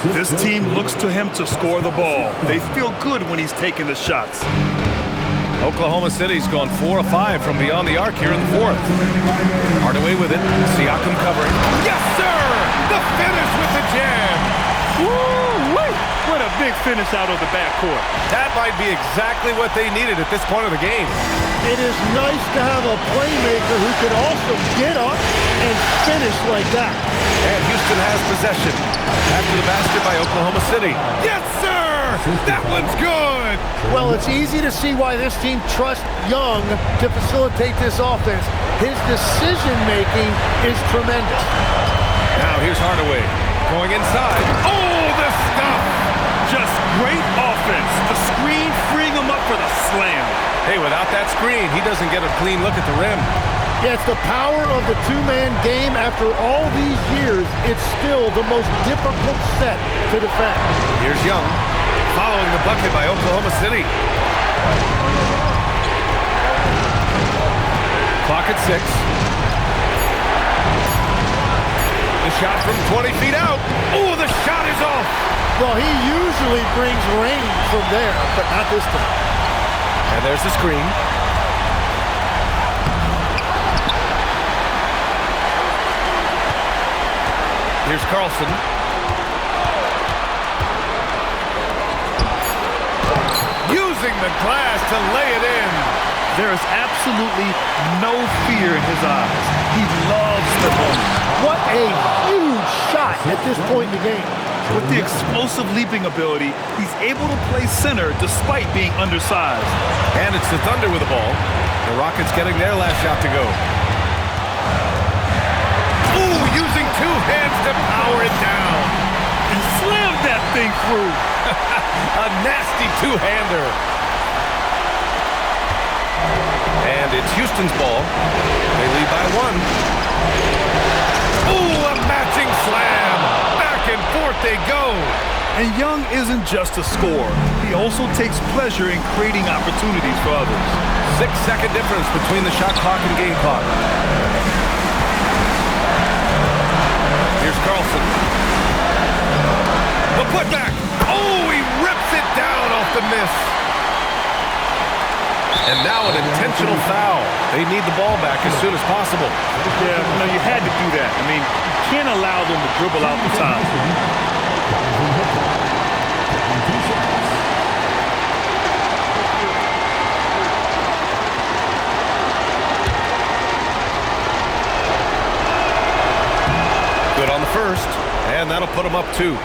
This team looks to him to score the ball. They feel good when he's taking the shots. Oklahoma City's gone 4 of 5 from beyond the arc here in the fourth. Hardaway with it. Siakam covering. Yes, sir! The finish with the jam. Woo-wee! What a big finish out of the backcourt. That might be exactly what they needed at this point of the game. It is nice to have a playmaker who can also get up and finish like that. And Houston has possession. After the basket by Oklahoma City. Yes, sir! That one's good! Well, it's easy to see why this team trusts Young to facilitate this offense. His decision-making is tremendous. Now here's Hardaway going inside. Oh, the stuff! Just great offense. The screen freeing him up for the slam. Hey, without that screen, he doesn't get a clean look at the rim. Yeah, it's the power of the two-man game. After all these years, it's still the most difficult set to defend. Here's Young, following the bucket by Oklahoma City. Clock at 6. The shot from 20 feet out. Oh, the shot is off. Well, he usually brings rain from there, but not this time. And there's the screen. Here's Carlson. Using the glass to lay it in. There is absolutely no fear in his eyes. He loves the moment. What a huge shot at this point in the game. With the explosive leaping ability, he's able to play center despite being undersized. And it's the Thunder with the ball. The Rockets getting their last shot to go. Ooh, using two hands to power it down. He slammed that thing through. A nasty two-hander. And it's Houston's ball. They lead by 1. Ooh, a matching slam. Back and forth they go. And Young isn't just a scorer. He also takes pleasure in creating opportunities for others. 6-second difference between the shot clock and game clock. Here's Carlson. The putback. Oh, he rips it down off the miss. And now an intentional foul. They need the ball back as soon as possible. Yeah, no, you had to do that. I mean, you can't allow them to dribble out the time. Good on the first, and that'll put them up 2.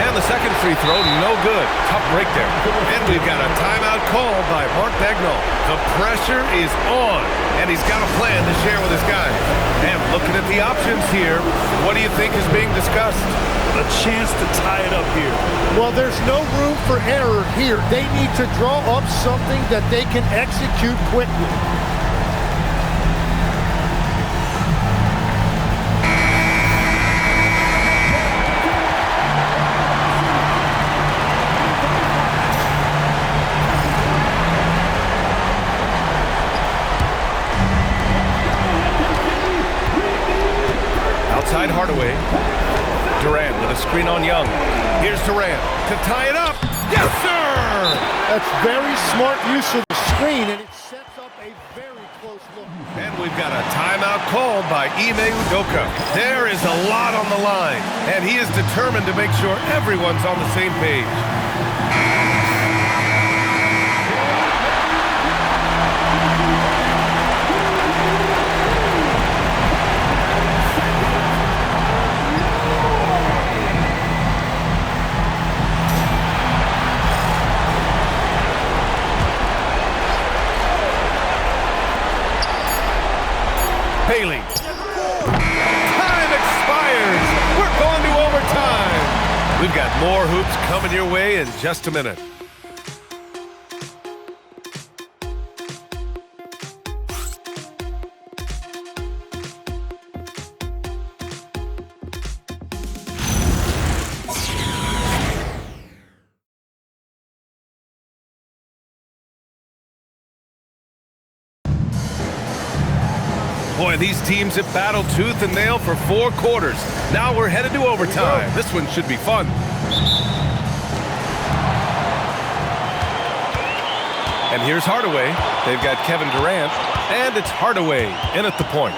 And the second free throw, no good. Tough break there. And we've got a timeout called by Mark Daigneault. The pressure is on, and he's got a plan to share with his guys. And looking at the options here, what do you think is being discussed? A chance to tie it up here. Well, there's no room for error here. They need to draw up something that they can execute quickly. Outside Hardaway. Durant with a screen on Young. Here's Durant to tie it up. Yes, sir! That's very smart use of the screen, and it sets up a very close look. And we've got a timeout called by Ime Udoka. There is a lot on the line, and he is determined to make sure everyone's on the same page. Haley. Time expires. We're going to overtime. We've got more hoops coming your way in just a minute. Boy, and these teams have battled tooth and nail for 4 quarters. Now we're headed to overtime. This one should be fun. And here's Hardaway. They've got Kevin Durant, and it's Hardaway in at the point.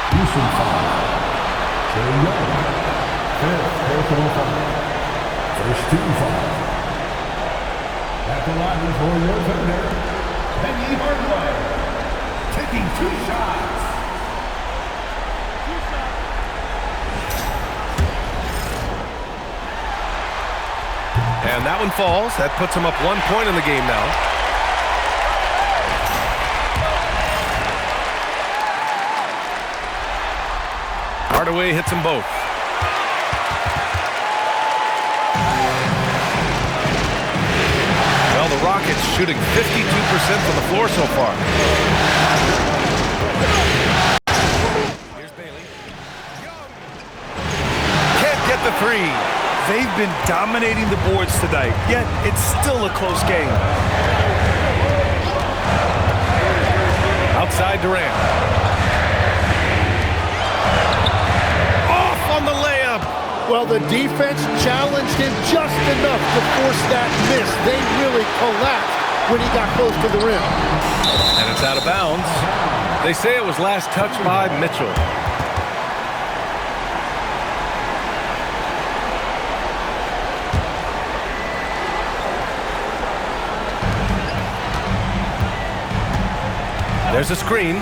Houston foul. Trae Young. Fifth personal foul. First team foul. At the line for your defender, Penny Hardaway, taking 2 shots. And that one falls. That puts him up 1 point in the game now. Hardaway hits them both. Well, the Rockets shooting 52% from the floor so far. Here's Bailey. Young. Can't get the 3. They've been dominating the boards tonight, yet it's still a close game. Outside Durant. Off on the layup. Well, the defense challenged him just enough to force that miss. They really collapsed when he got close to the rim. And it's out of bounds. They say it was last touched by Mitchell. There's a screen.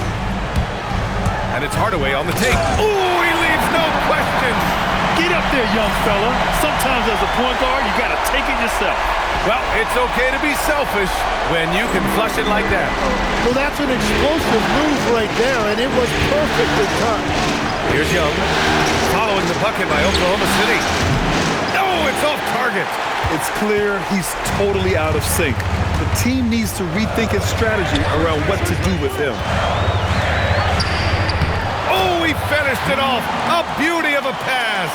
And it's Hardaway on the take. Ooh, he leaves no question. Get up there, young fella. Sometimes as a point guard, you got to take it yourself. Well, it's okay to be selfish when you can flush it like that. Well, that's an explosive move right there, and it was perfectly timed. Here's Young. Following the bucket by Oklahoma City. No, it's off target. It's clear he's totally out of sync. The team needs to rethink its strategy around what to do with him. Oh, he finished it off. A beauty of a pass.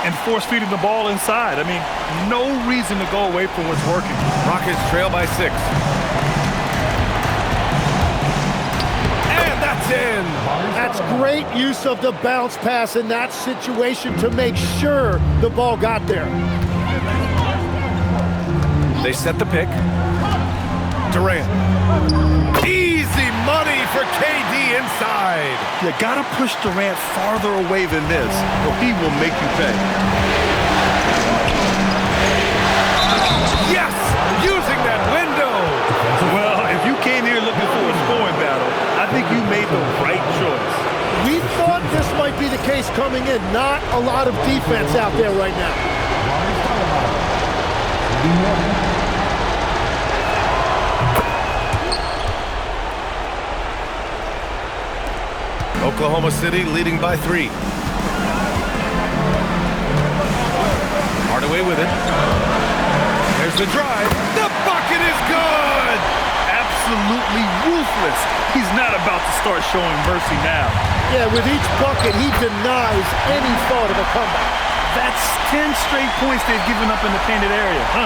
And force-feeding the ball inside. I mean, no reason to go away from what's working. Rockets trail by 6. And that's in. That's great use of the bounce pass in that situation to make sure the ball got there. They set the pick. Durant. Easy money for KD inside. You gotta push Durant farther away than this, or he will make you pay. Yes! Using that window. Well, if you came here looking for a scoring battle, I think you made the right choice. We thought this might be the case coming in. Not a lot of defense out there right now. Oklahoma City leading by 3. Hardaway with it. There's the drive. The bucket is good. Absolutely ruthless. He's not about to start showing mercy now. Yeah, with each bucket, he denies any thought of a comeback. That's 10 straight points they've given up in the painted area, huh?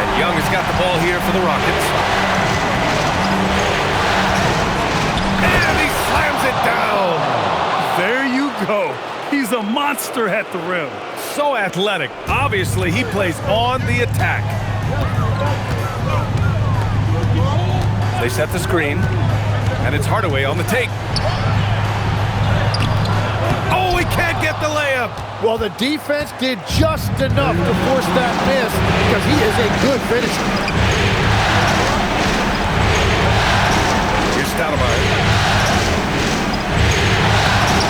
And Young has got the ball here for the Rockets. And he slams it down. There you go. He's a monster at the rim. So athletic. Obviously, he plays on the attack. They set the screen, and it's Hardaway on the take. Oh, he can't get the layup. Well, the defense did just enough to force that miss because he is a good finisher. Here's Stoudemire.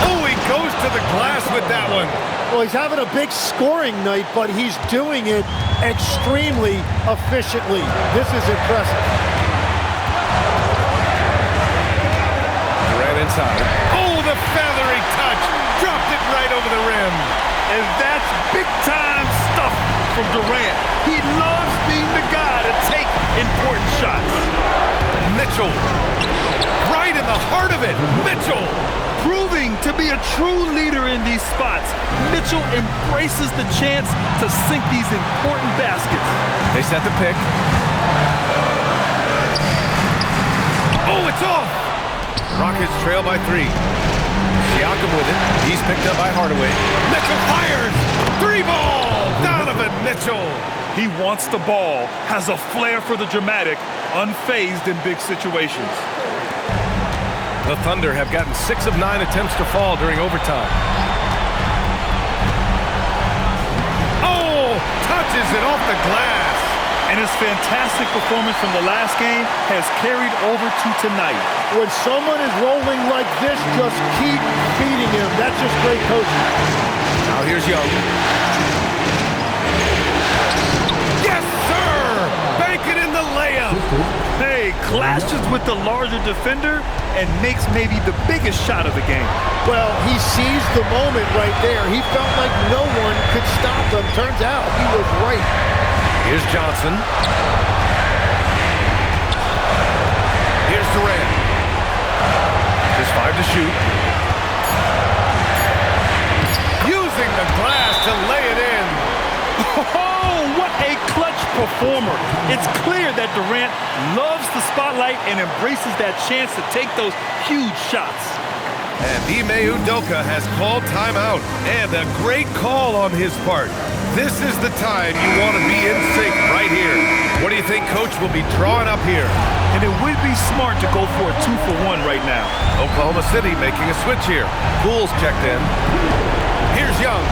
Oh, he goes to the glass with that one. Well, he's having a big scoring night, but he's doing it extremely efficiently. This is impressive. Durant inside. Oh, the feathery touch. Dropped it right over the rim. And that's big-time stuff from Durant. He loves being the guy to take important shots. Mitchell. Right in the heart of it. Mitchell. Proving to be a true leader in these spots, Mitchell embraces the chance to sink these important baskets. They set the pick. Oh, it's off! Rockets trail by 3. Siakam with it. He's picked up by Hardaway. Mitchell fires! 3-ball! Donovan Mitchell! He wants the ball, has a flair for the dramatic, unfazed in big situations. The Thunder have gotten 6 of 9 attempts to fall during overtime. Oh! Touches it off the glass! And his fantastic performance from the last game has carried over to tonight. When someone is rolling like this, just keep feeding him. That's just great coaching. Now here's Young. Yes, sir! Bank it in the layup! Hey, clashes with the larger defender and makes maybe the biggest shot of the game. Well, he seized the moment right there. He felt like no one could stop him. Turns out he was right. Here's Johnson. Here's Durant. Just 5 to shoot. Using the glass to lay it in. Oh, what a clutch performer. It's clear that Durant loves the spotlight and embraces that chance to take those huge shots. And Ime Udoka has called timeout. And a great call on his part. This is the time you want to be in sync right here. What do you think Coach will be drawing up here? And it would be smart to go for a 2-for-1 right now. Oklahoma City making a switch here. Poole's checked in. Here's Young.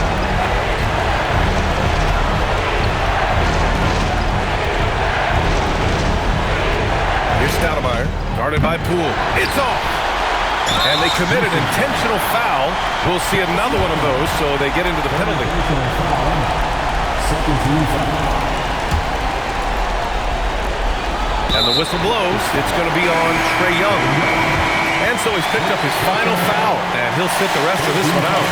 Here's Stoudemire, guarded by Poole. It's off! And they commit an intentional foul. We'll see another one of those, so they get into the penalty. And the whistle blows. It's going to be on Trae Young. And so he's picked up his final foul, and he'll sit the rest of this one out.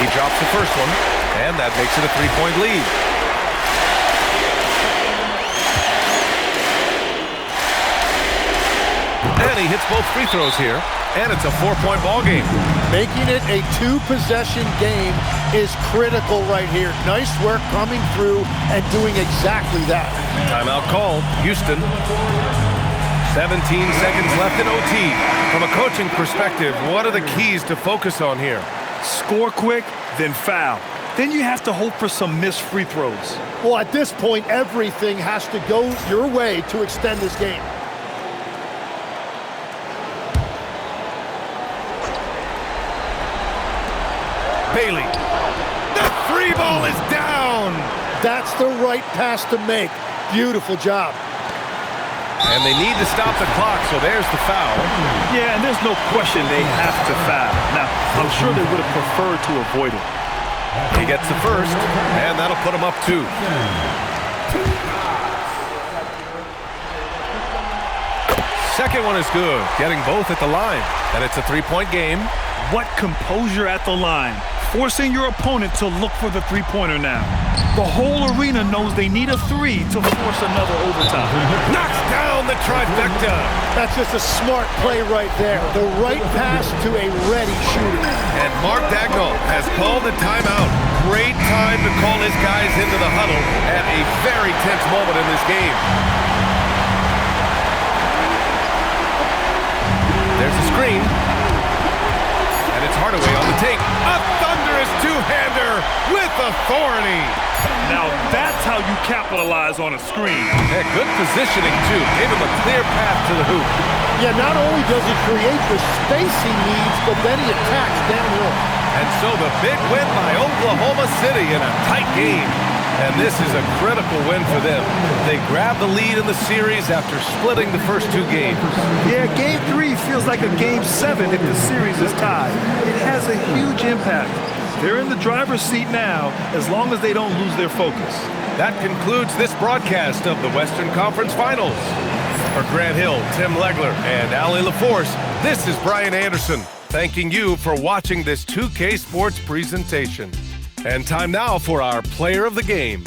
He drops the first one, and that makes it a 3-point lead. And he hits both free throws here, and it's a 4-point ball game. Making it a 2-possession game is critical right here. Nice work coming through and doing exactly that. Timeout called. Houston. 17 seconds left in OT. From a coaching perspective, what are the keys to focus on here? Score quick, then foul. Then you have to hope for some missed free throws. Well, at this point, everything has to go your way to extend this game. Bailey. The 3-ball is down. That's the right pass to make. Beautiful job. And they need to stop the clock, so there's the foul. Yeah, and there's no question they have to foul. Now, I'm sure they would have preferred to avoid it. He gets the first, and that'll put him up 2. Second one is good, getting both at the line. And it's a 3-point game. What composure at the line, forcing your opponent to look for the three-pointer now. The whole arena knows they need a 3 to force another overtime. Knocks down the trifecta. That's just a smart play right there. The right pass to a ready shooter. And Mark Daigneault has called a timeout. Great time to call his guys into the huddle at a very tense moment in this game. There's a screen. And it's Hardaway on the take. A thunderous two-hander with authority. Now that's how you capitalize on a screen. Yeah, good positioning, too. Gave him a clear path to the hoop. Yeah, not only does he create the space he needs, but then he attacks downhill. And so the big win by Oklahoma City in a tight game. And this is a critical win for them. They grab the lead in the series after splitting the first 2 games. Yeah, Game 3 feels like a Game 7 if the series is tied. It has a huge impact. They're in the driver's seat now, as long as they don't lose their focus. That concludes this broadcast of the Western Conference Finals. For Grant Hill, Tim Legler, and Allie LaForce, this is Brian Anderson, thanking you for watching this 2K Sports presentation. And time now for our player of the game.